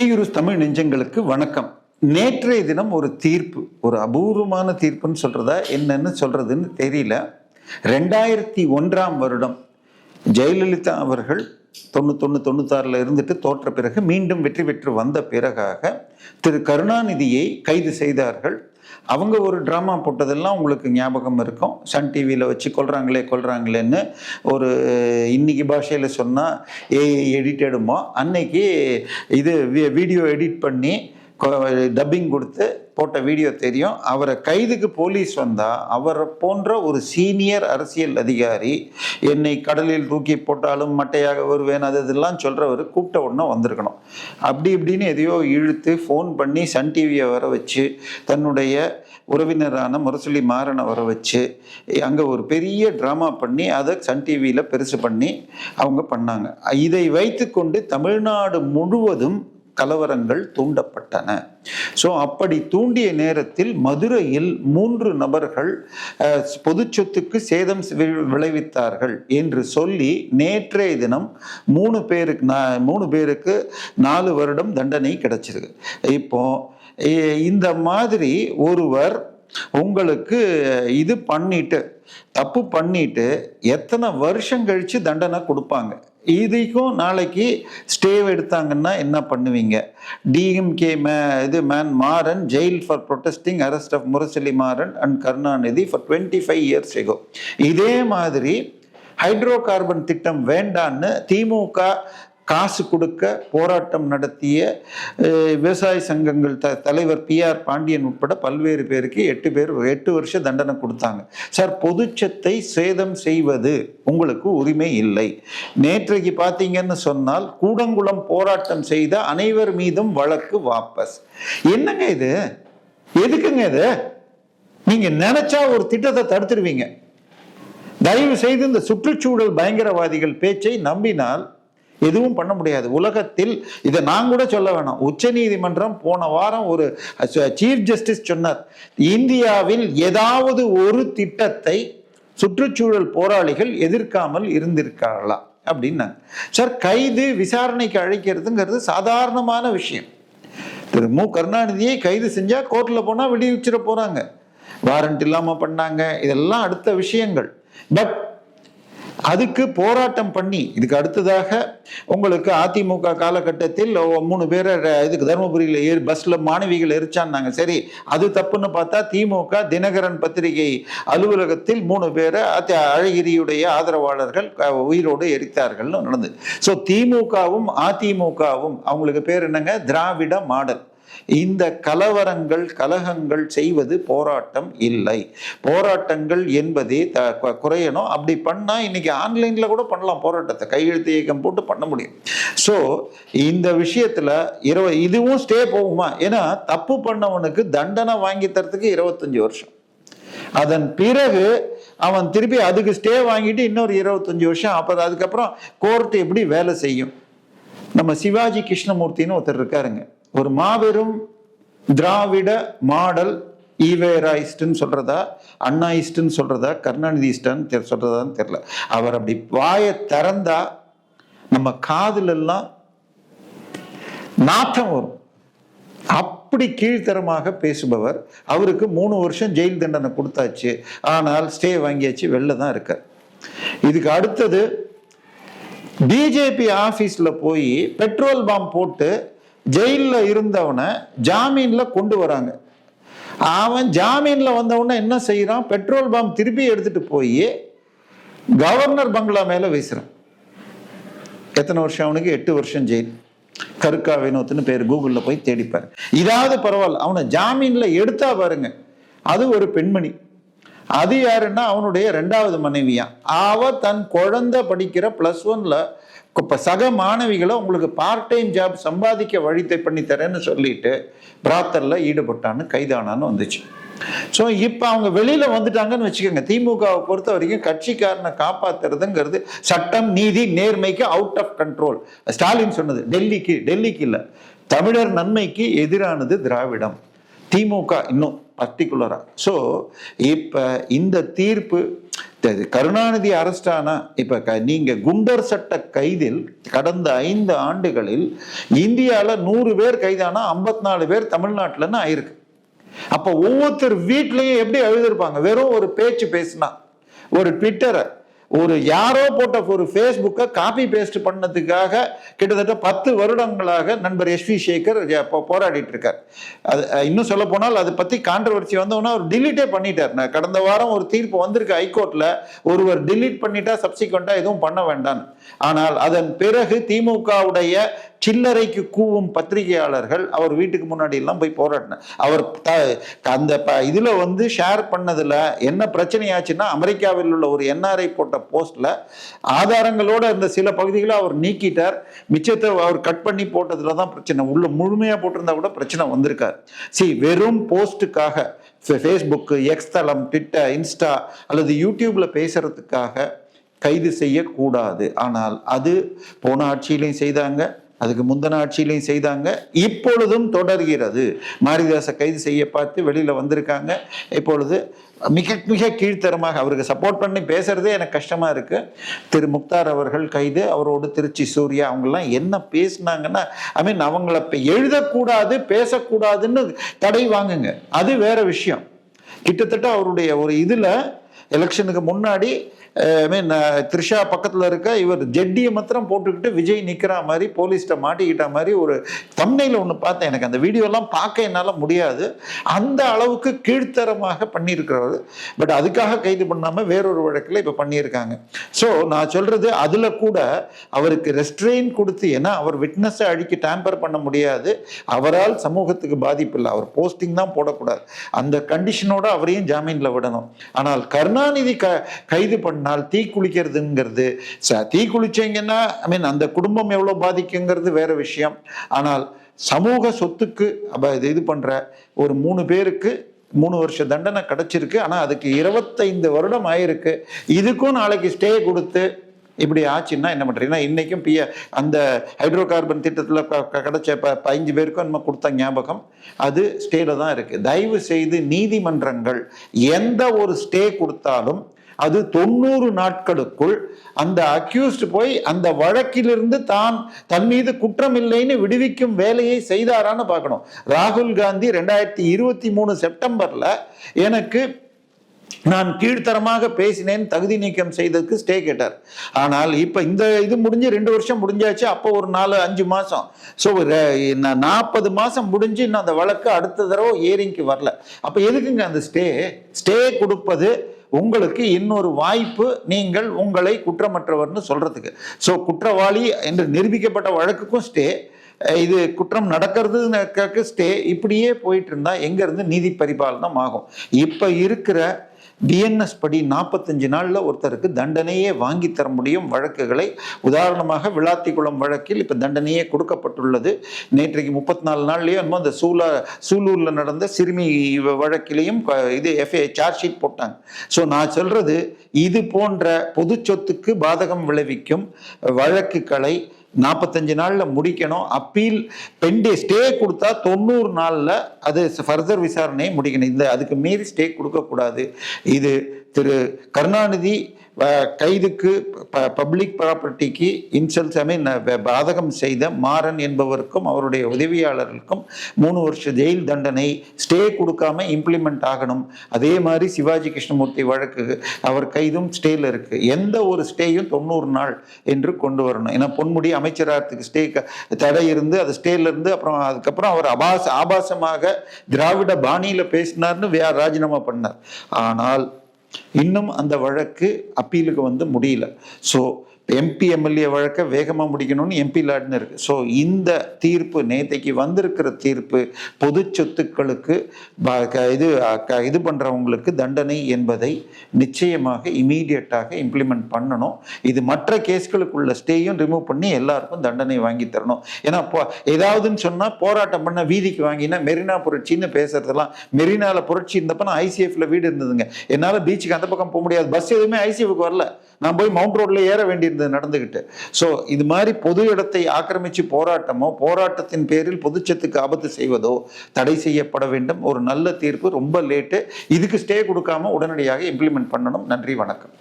தமிழ் நெஞ்சங்களுக்கு வணக்கம். நேற்றைய தினம் ஒரு தீர்ப்பு, ஒரு அபூர்வமான தீர்ப்புன்னு சொல்றதா என்னன்னு சொல்றதுன்னு தெரியல. 2001ஆம் வருடம் ஜெயலலிதா அவர்கள் 91-96 இருந்துட்டு தோற்ற பிறகு மீண்டும் வெற்றி பெற்று வந்த பிறகாக திரு கருணாநிதியை கைது செய்தார்கள். அவங்க ஒரு ட்ராமா போட்டதெல்லாம் உங்களுக்கு ஞாபகம் இருக்கும். சன் டிவியில் வச்சு கொள்றாங்களேன்னு ஒரு இன்னைக்கு பாஷையில் சொன்னால் எடிட்டடுமோ அன்னைக்கு இது வீடியோ எடிட் பண்ணி டப்பிங் கொடுத்து போட்ட வீடியோ தெரியும். அவரை கைதுக்கு போலீஸ் வந்தால் அவரை போன்ற ஒரு சீனியர் அரசியல் அதிகாரி என்னை கடலில் தூக்கி போட்டாலும் மட்டையாக வருவேன் அதெல்லாம் சொல்கிறவர் கூப்பிட்ட உடனே வந்திருக்கணும். அப்படி இப்படின்னு எதையோ இழுத்து ஃபோன் பண்ணி சன் டிவியை வர வச்சு தன்னுடைய உறவினரான முரசொலி மாறனை வர வச்சு அங்கே ஒரு பெரிய ட்ராமா பண்ணி அதை சன் டிவியில் பெருசு பண்ணி அவங்க பண்ணாங்க. இதை வைத்து கொண்டு தமிழ்நாடு முழுவதும் கலவரங்கள் தூண்டப்பட்டன. ஸோ அப்படி தூண்டிய நேரத்தில் மதுரையில் 3 நபர்கள் பொது சொத்துக்கு சேதம் விளைவித்தார்கள் என்று சொல்லி நேற்றைய தினம் 3 பேருக்கு 4 வருடம் தண்டனை கிடைச்சிருக்கு. இப்போ இந்த மாதிரி ஒருவர் உங்களுக்கு இது பண்ணிட்டு தப்பு பண்ணிட்டு எத்தனை வருஷம் கழிச்சு தண்டனை கொடுப்பாங்க? இதுக்கும் நாளைக்கு ஸ்டே எடுத்தாங்கன்னா என்ன பண்ணுவீங்க? DMK man Maran jail for protesting arrest of Murasoli Maran and Karunanidhi for 25 years ago. இதே மாதிரி ஹைட்ரோ கார்பன் திட்டம் வேண்டான்னு திமுக காசு கொடுக்க போராட்டம் நடத்திய விவசாய சங்கங்கள் தலைவர் பிஆர் பாண்டியன் உட்பட பல்வேறு பேருக்கு 8 வருஷம் தண்டனை கொடுத்தாங்க. சார், பொதுச்சத்தை சேதம் செய்வது உங்களுக்கு உரிமை இல்லை. நேற்றைக்கு பார்த்தீங்கன்னு சொன்னால் கூடங்குளம் போராட்டம் செய்த அனைவர் மீதும் வழக்கு வாபஸ். என்னங்க இது? எதுக்குங்க இது? நீங்க நினைச்சா ஒரு திட்டத்தை தடுத்துருவீங்க. தயவு செய்து இந்த சுற்றுச்சூழல் பயங்கரவாதிகள் பேச்சை நம்பினால் எதுவும் பண்ண முடியாது உலகத்தில். இதை நான் கூட சொல்ல வேணாம். உச்ச நீதிமன்றம் போன வாரம் ஒரு சீஃப் ஜஸ்டிஸ் சொன்னார், இந்தியாவில் ஏதாவது ஒரு திட்டத்தை சுற்றுச்சூழல் போராளிகள் எதிர்க்காமல் இருந்திருக்காங்களா அப்படின்னாங்க. சார், கைது விசாரணைக்கு அழைக்கிறதுங்கிறது சாதாரணமான விஷயம். திரு மு கருணாநிதியை கைது செஞ்சா கோர்ட்ல போனா விடுவிச்சிட போறாங்க. வாரண்ட் இல்லாம பண்ணாங்க, இதெல்லாம் அடுத்த விஷயங்கள். பட் அதுக்கு போராட்டம் பண்ணி இதுக்கு அடுத்ததாக உங்களுக்கு அதிமுக காலகட்டத்தில் 3 பேரை இதுக்கு தருமபுரியில் பஸ்ல மாணவிகள் எரிச்சான்னாங்க. சரி, அது தப்புன்னு பார்த்தா திமுக தினகரன் பத்திரிகை அலுவலகத்தில் 3 பேரை அழகிரியுடைய ஆதரவாளர்கள் உயிரோடு எரித்தார்கள்னு நடந்தது. ஸோ திமுகவும் அதிமுகவும் அவங்களுக்கு பேர் என்னங்க? திராவிட மாடல். இந்த கலவரங்கள் கலகங்கள் செய்வது போராட்டம் இல்லை. போராட்டங்கள் என்பதே குறையணும். அப்படி பண்ணா இன்னைக்கு ஆன்லைன்ல கூட பண்ணலாம் போராட்டத்தை, கையெழுத்து இயக்கம் போட்டு பண்ண முடியும். ஸோ இந்த விஷயத்துல இதுவும் ஸ்டே போகுமா? ஏன்னா தப்பு பண்ணவனுக்கு தண்டனை வாங்கி தரத்துக்கு 25 வருஷம். அதன் பிறகு அவன் திருப்பி அதுக்கு ஸ்டே வாங்கிட்டு இன்னொரு 25 வருஷம். அப்ப அதுக்கப்புறம் கோர்ட் எப்படி வேலை செய்யும்? நம்ம சிவாஜி கிருஷ்ணமூர்த்தின்னு ஒருத்தர் இருக்காருங்க, ஒரு மாபெரும் திராவிட மாடல் ஈவேராயிஸ்ட்னு சொல்றதா, அண்ணாயிஸ்ட்னு சொல்றதா, கருணாநிதிஸ்டான்னு சொல்றதான்னு தெரியல. அவர் அப்படி வாயை திறந்தா நம்ம காதுல எல்லாம் நாட்டம் வரும். அப்படி கீழ்த்தரமாக பேசுபவர். அவருக்கு 3 வருஷம் ஜெயில் தண்டனை கொடுத்தாச்சு, ஆனால் ஸ்டே வாங்கியாச்சு, வெளில தான் இருக்கார். இதுக்கு அடுத்தது பிஜேபி ஆபீஸ்ல போய் பெட்ரோல் பாம்பு போட்டு ஜெயிலில் இருந்தவனை ஜாமீன்ல கொண்டு வராங்க. அவன் ஜாமீன்ல வந்தவன என்ன செய்யறான்? பெட்ரோல் பாம்பு திருப்பி எடுத்துட்டு போய் கவர்னர் பங்களா மேல வீசுறான். எத்தனை வருஷம் அவனுக்கு? 8 வருஷம் ஜெயில். கருக்கா வினோத்னு பேர், கூகுள்ல போய் தேடிப்பாரு. இதாவது பரவாயில்ல, அவனை ஜாமீன்ல எடுத்தா பாருங்க, அது ஒரு பெண்மணி. அது யாருன்னா அவனுடைய 2வது மனைவியா. அவ தன் குழந்தை படிக்கிற +1ல சக மாணவிகளை உங்களுக்கு பார்ட் டைம் ஜாப் சம்பாதிக்க வழித்தை பண்ணி தரேன்னு சொல்லிட்டு பிராத்தல்ல ஈடுபட்டான்னு கைதானான்னு வந்துச்சு. ஸோ இப்போ அவங்க வெளியில வந்துட்டாங்கன்னு வச்சுக்கோங்க. திமுகவை பொறுத்த வரைக்கும் கட்சிக்காரனை காப்பாத்துறதுங்கிறது சட்டம் நீதி நேர்மைக்கு அவுட் ஆஃப் கண்ட்ரோல். ஸ்டாலின் சொன்னது டெல்லிக்கு இல்லை, தமிழர் நன்மைக்கு எதிரானது திராவிடம், திமுக இன்னும் பர்டிகுலரா. ஸோ இப்போ இந்த தீர்ப்பு கருணாநிதி அரெஸ்ட் ஆனா இப்ப நீங்க குண்டர் சட்ட கைதில் கடந்த 5 ஆண்டுகளில் இந்தியால 100 பேர் கைதானா 54 பேர் தமிழ்நாட்டுலன்னு ஆயிருக்கு. அப்ப ஒவ்வொருத்தர் வீட்லயும் எப்படி எழுதிருப்பாங்க? வெறும் ஒரு பேச்சு பேசினா, ஒரு ட்விட்டரை, ஒரு யாரோ போட்ட ஒரு ஃபேஸ்புக்கை காப்பி பேஸ்ட் பண்ணதுக்காக கிட்டத்தட்ட 10 வருடங்களாக நண்பர் எஸ் வி சேகர் போராடிட்டு இருக்கார். அது இன்னும் சொல்ல போனால் அதை பத்தி கான்ட்ரவர்சி வந்தோன்னா அவர் டிலீட்டே பண்ணிட்டார். கடந்த வாரம் ஒரு தீர்ப்பு வந்திருக்கு ஹைகோர்ட்ல, ஒருவர் டிலீட் பண்ணிட்டா சப்சிக்வெண்டா எதுவும் பண்ண வேண்டாம். ஆனால் அதன் பிறகு திமுகவுடைய சில்லறைக்கு கூவும் பத்திரிகையாளர்கள் அவர் வீட்டுக்கு முன்னாடி எல்லாம் போய் போராடினார். அவர் அந்த இதுல ஷேர் பண்ணதுல என்ன பிரச்சனையாச்சுன்னா, அமெரிக்காவில் உள்ள ஒரு என்ஆர்ஐ போட்ட போஸ்ட்ல ஆதாரங்களோட இருந்த சில பகுதிகளை அவர் நீக்கிட்டார். மிச்சத்தை அவர் கட் பண்ணி போட்டதுலதான் பிரச்சனை. உள்ள முழுமையா போட்டிருந்தா கூட பிரச்சனை வந்திருக்கார். வெறும் போஸ்டுக்காக ஃபேஸ்புக், எக்ஸ் தளம், ட்விட்டர், இன்ஸ்டா அல்லது யூடியூப்ல பேசுறதுக்காக கைது செய்யக்கூடாது. ஆனால் அது போன ஆட்சியிலையும் செய்தாங்க, அதுக்கு முந்தின ஆட்சியிலையும் செய்தாங்க, இப்பொழுதும் தொடர்கிறது. மாரிதாசை கைது செய்ய பார்த்து வெளியில வந்திருக்காங்க. இப்பொழுது மிக மிக கீழ்த்தரமாக அவருக்கு சப்போர்ட் பண்ணி பேசுறதே எனக்கு கஷ்டமா இருக்கு. திரு முக்தார் அவர்கள் கைது, அவரோடு திருச்சி சூர்யா அவங்கெல்லாம் என்ன பேசினாங்கன்னா, அவங்கள எழுதக்கூடாது பேசக்கூடாதுன்னு தடை வாங்குங்க, அது வேற விஷயம். கிட்டத்தட்ட அவருடைய ஒரு இதுல எலெக்ஷனுக்கு முன்னாடி த்ரிஷா பக்கத்துல இருக்க இவர் ஜெட்டியை மாத்திரம் போட்டுக்கிட்டு விஜய் நிக்கிற மாதிரி போலீஸ்ட மாட்டிக்கிட்ட மாதிரி ஒரு தம்ப்நெயில ஒண்ணு பார்த்தேன். எனக்கு அந்த வீடியோ எல்லாம் பார்க்க என்னால முடியாது. அந்த அளவுக்கு கீழ்த்தரமாக பண்ணியிருக்கிறவர். பட் அதுக்காக கைது பண்ணாம வேறொரு வழக்கில் இப்ப பண்ணியிருக்காங்க. ஸோ நான் சொல்றது அதுல கூட அவருக்கு ரெஸ்ட்ரெயின் கொடுத்து, ஏன்னா அவர் விட்னஸை அழிக்க டேம்பர் பண்ண முடியாது, அவரால் சமூகத்துக்கு பாதிப்பு இல்லை, அவர் போஸ்டிங் தான் போடக்கூடாது, அந்த கண்டிஷனோட அவரையும் ஜாமீன்ல விடணும். ஆனால் கருணாநிதி கைது பண்ண தீ குளிக்கிறதுங்கிறது, தீ குளிச்சீங்கன்னா அந்த குடும்பம் எவ்வளவு பாதிக்குங்கிறது வேற விஷயம். ஆனால் சமூக சொத்துக்கு இது பண்ற ஒரு 3 பேருக்கு 3 வருஷ தண்டனை கிடைச்சிருக்கு. ஆனா அதுக்கு 25 வருடம் ஆயிருக்கு. இதுக்கும் நாளைக்கு ஸ்டே கொடுத்து இப்படி ஆச்சுன்னா என்ன பண்றீங்கன்னா, இன்னைக்கும் அந்த ஹைட்ரோ கார்பன் திட்டத்துல கிடைச்ச 5 பேருக்கும் நம்ம கொடுத்த ஞாபகம் அது ஸ்டேல தான் இருக்கு. தயவு செய்து நீதிமன்றங்கள் எந்த ஒரு ஸ்டே கொடுத்தாலும் அது 90 நாட்களுக்குள் அந்த அக்யூஸ்ட் போய் அந்த வழக்கிலிருந்து தன் மீது குற்றம் இல்லைன்னு விடுவிக்கும் வேலையை செய்தாரான்னு பார்க்கணும். ராகுல் காந்தி 2023 செப்டம்பர்ல எனக்கு நான் கீழ்த்தரமாக பேசினேன் தகுதி நீக்கம் செய்ததுக்கு ஸ்டே கேட்டார். ஆனால் இப்ப இந்த இது முடிஞ்சு 2 வருஷம் முடிஞ்சாச்சு. அப்போ ஒரு 4-5 மாசம். ஸோ 40 மாசம் முடிஞ்சு இன்னும் அந்த வழக்கு அடுத்த தடவை ஹியரிங்க்கு வரல. அப்ப எதுக்குங்க அந்த ஸ்டே கொடுப்பது? உங்களுக்கு இன்னொரு வாய்ப்பு, நீங்கள் உங்களை குற்றமற்றவர்னு சொல்றதுக்கு. ஸோ குற்றவாளி என்று நிரூபிக்கப்பட்ட வழக்குக்கும் ஸ்டே, இது குற்றம் நடக்கிறது ஸ்டே, இப்படியே போயிட்டு இருந்தா எங்க இருந்து நீதி பரிபாலனம் ஆகும்? இப்ப இருக்கிற டிஎன்எஸ் படி 45 நாள்ல ஒருத்தருக்கு தண்டனையே வாங்கி தர முடியும் வழக்குகளை. உதாரணமாக விளாத்திக்குளம் வழக்கில் இப்ப தண்டனையே கொடுக்கப்பட்டுள்ளது. நேற்றைக்கு 34 நாள்லயே அந்த சூலூர்ல நடந்த சிறுமி வழக்கிலையும் இது சார்ஜ் ஷீட் போட்டாங்க. ஸோ நான் சொல்றது, இது போன்ற பொது சொத்துக்கு பாதகம் விளைவிக்கும் வழக்குகளை 45 நாள்ல முடிக்கணும். அப்பீல் பெண்டே ஸ்டே கொடுத்தா 90 நாள்ல அது ஃபர்தர் விசாரணையை முடிக்கணும். அதுக்கு மீறி ஸ்டே கொடுக்க கூடாது. இது திரு கருணாநிதி கைதுக்கு பப்ளிக் ப்ராப்பர்ட்டிக்கு இன்சல்ட்ஸ் பாதகம் செய்த மாறன் என்பவருக்கும் அவருடைய உதவியாளர்களுக்கும் 3 வருஷ ஜெயில் தண்டனை ஸ்டே கொடுக்காம இம்ப்ளிமெண்ட் ஆகணும். அதே மாதிரி சிவாஜி கிருஷ்ணமூர்த்தி வழக்கு அவர் கைதும் ஸ்டேல இருக்கு. எந்த ஒரு ஸ்டேயும் 90 நாள் என்று கொண்டு வரணும். ஏன்னா பொன்முடி அமைச்சராகிறதுக்கு ஸ்டே தடை இருந்து அது ஸ்டேல இருந்து அப்புறம் அதுக்கப்புறம் அவர் ஆபாசமாக திராவிட பாணியில பேசினார்னு ராஜினாமா பண்ணார். ஆனால் இன்னும் அந்த வழக்கு அப்பீலுக்கு முடியல. ஸோ எம்பி எம்எல்ஏ வழக்க வேகமா முடிக்கணும்னு எம்பி லாட்னு இருக்கு. ஸோ இந்த தீர்ப்பு நேற்றைக்கு வந்திருக்கிற தீர்ப்பு பொது சொத்துக்களுக்கு இது பண்றவங்களுக்கு தண்டனை என்பதை நிச்சயமாக இமீடியட்டாக இம்ப்ளிமெண்ட் பண்ணணும். இது மற்ற கேஸ்களுக்குள்ள ஸ்டேயும் ரிமூவ் பண்ணி எல்லாருக்கும் தண்டனை வாங்கி தரணும். ஏன்னா ஏதாவதுன்னு சொன்னா போராட்டம் பண்ண வீதிக்கு வாங்கினா மெரினா புரட்சின்னு பேசுறதெல்லாம், மெரினால புரட்சி இருந்தப்ப நான் ஐசிஎஃப்ல வீடு இருந்ததுங்க. என்னால பீச்சுக்கு அந்த பக்கம் போக முடியாது, பஸ் எதுவுமே ஐசிஎஃப்க்கு வரல, நான் போய் மவுண்ட் ரோட்ல ஏற வேண்டியிருந்தது நடந்துகிட்டு. சோ இது மாதிரி பொது இடத்தை ஆக்கிரமிச்சு போராட்டத்தின் பேரில் பொதுச்சத்துக்கு ஆபத்து செய்வதோ தடை செய்யப்பட வேண்டும். ஒரு நல்ல தீர்ப்பு, ரொம்ப லேட்டு. இதுக்கு ஸ்டே கொடுக்காம உடனடியாக இம்ப்ளிமெண்ட் பண்ணணும். நன்றி, வணக்கம்.